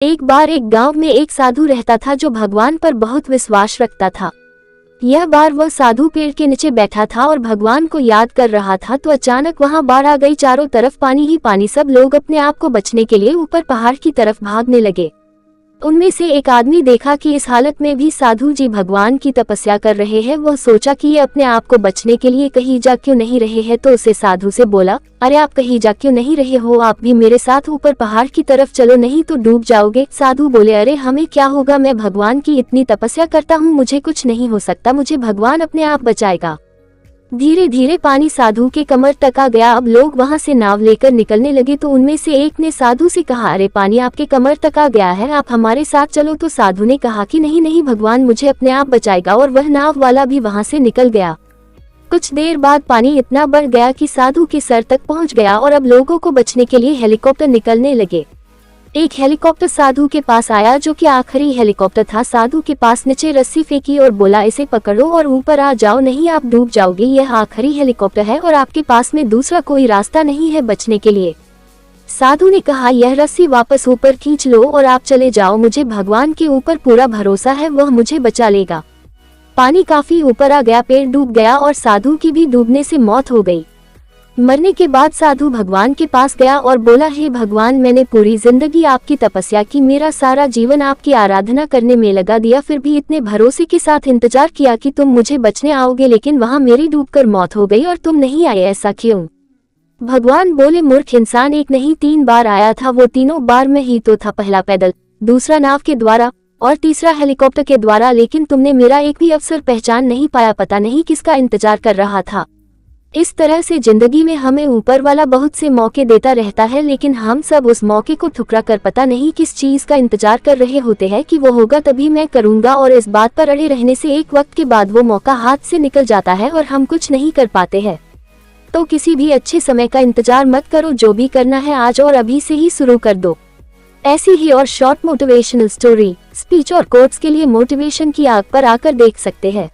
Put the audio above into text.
एक बार एक गांव में एक साधु रहता था जो भगवान पर बहुत विश्वास रखता था। यह बार वह साधु पेड़ के नीचे बैठा था और भगवान को याद कर रहा था तो अचानक वहां बाढ़ आ गई। चारों तरफ पानी ही पानी। सब लोग अपने आप को बचने के लिए ऊपर पहाड़ की तरफ भागने लगे। उनमें से एक आदमी देखा कि इस हालत में भी साधु जी भगवान की तपस्या कर रहे हैं। वह सोचा कि ये अपने आप को बचने के लिए कहीं जा क्यों नहीं रहे हैं, तो उसे साधु से बोला, अरे आप कहीं जा क्यों नहीं रहे हो, आप भी मेरे साथ ऊपर पहाड़ की तरफ चलो, नहीं तो डूब जाओगे। साधु बोले, अरे हमें क्या होगा, मैं भगवान की इतनी तपस्या करता हूँ, मुझे कुछ नहीं हो सकता, मुझे भगवान अपने आप बचाएगा। धीरे धीरे पानी साधु के कमर तक आ गया। अब लोग वहां से नाव लेकर निकलने लगे तो उनमें से एक ने साधु से कहा, अरे पानी आपके कमर तक आ गया है, आप हमारे साथ चलो। तो साधु ने कहा कि नहीं नहीं, भगवान मुझे अपने आप बचाएगा, और वह नाव वाला भी वहां से निकल गया। कुछ देर बाद पानी इतना बढ़ गया कि साधु के सर तक पहुंच गया और अब लोगों को बचने के लिए हेलीकॉप्टर निकलने लगे। एक हेलीकॉप्टर साधु के पास आया जो कि आखिरी हेलीकॉप्टर था। साधु के पास नीचे रस्सी फेंकी और बोला, इसे पकड़ो और ऊपर आ जाओ, नहीं आप डूब जाओगे, यह आखिरी हेलीकॉप्टर है और आपके पास में दूसरा कोई रास्ता नहीं है बचने के लिए। साधु ने कहा, यह रस्सी वापस ऊपर खींच लो और आप चले जाओ, मुझे भगवान के ऊपर पूरा भरोसा है, वह मुझे बचा लेगा। पानी काफी ऊपर आ गया, पेड़ डूब गया और साधु की भी डूबने से मौत हो गई। मरने के बाद साधु भगवान के पास गया और बोला, हे भगवान, मैंने पूरी जिंदगी आपकी तपस्या की, मेरा सारा जीवन आपकी आराधना करने में लगा दिया, फिर भी इतने भरोसे के साथ इंतजार किया कि तुम मुझे बचने आओगे, लेकिन वहां मेरी डूबकर मौत हो गई और तुम नहीं आए, ऐसा क्यों? भगवान बोले, मूर्ख इंसान, एक नहीं 3 बार आया था, वो तीनों बार में ही तो था, पहला पैदल, दूसरा नाव के द्वारा और तीसरा हेलीकॉप्टर के द्वारा, लेकिन तुमने मेरा एक भी अवसर पहचान नहीं पाया, पता नहीं किसका इंतजार कर रहा था। इस तरह से जिंदगी में हमें ऊपर वाला बहुत से मौके देता रहता है, लेकिन हम सब उस मौके को ठुकरा कर पता नहीं किस चीज का इंतजार कर रहे होते हैं कि वो होगा तभी मैं करूंगा, और इस बात पर अड़े रहने से एक वक्त के बाद वो मौका हाथ से निकल जाता है और हम कुछ नहीं कर पाते हैं। तो किसी भी अच्छे समय का इंतजार मत करो, जो भी करना है आज और अभी से ही शुरू कर दो। ऐसी ही और शॉर्ट मोटिवेशनल स्टोरी, स्पीच और कोट्स के लिए मोटिवेशन की आग पर आकर देख सकते हैं।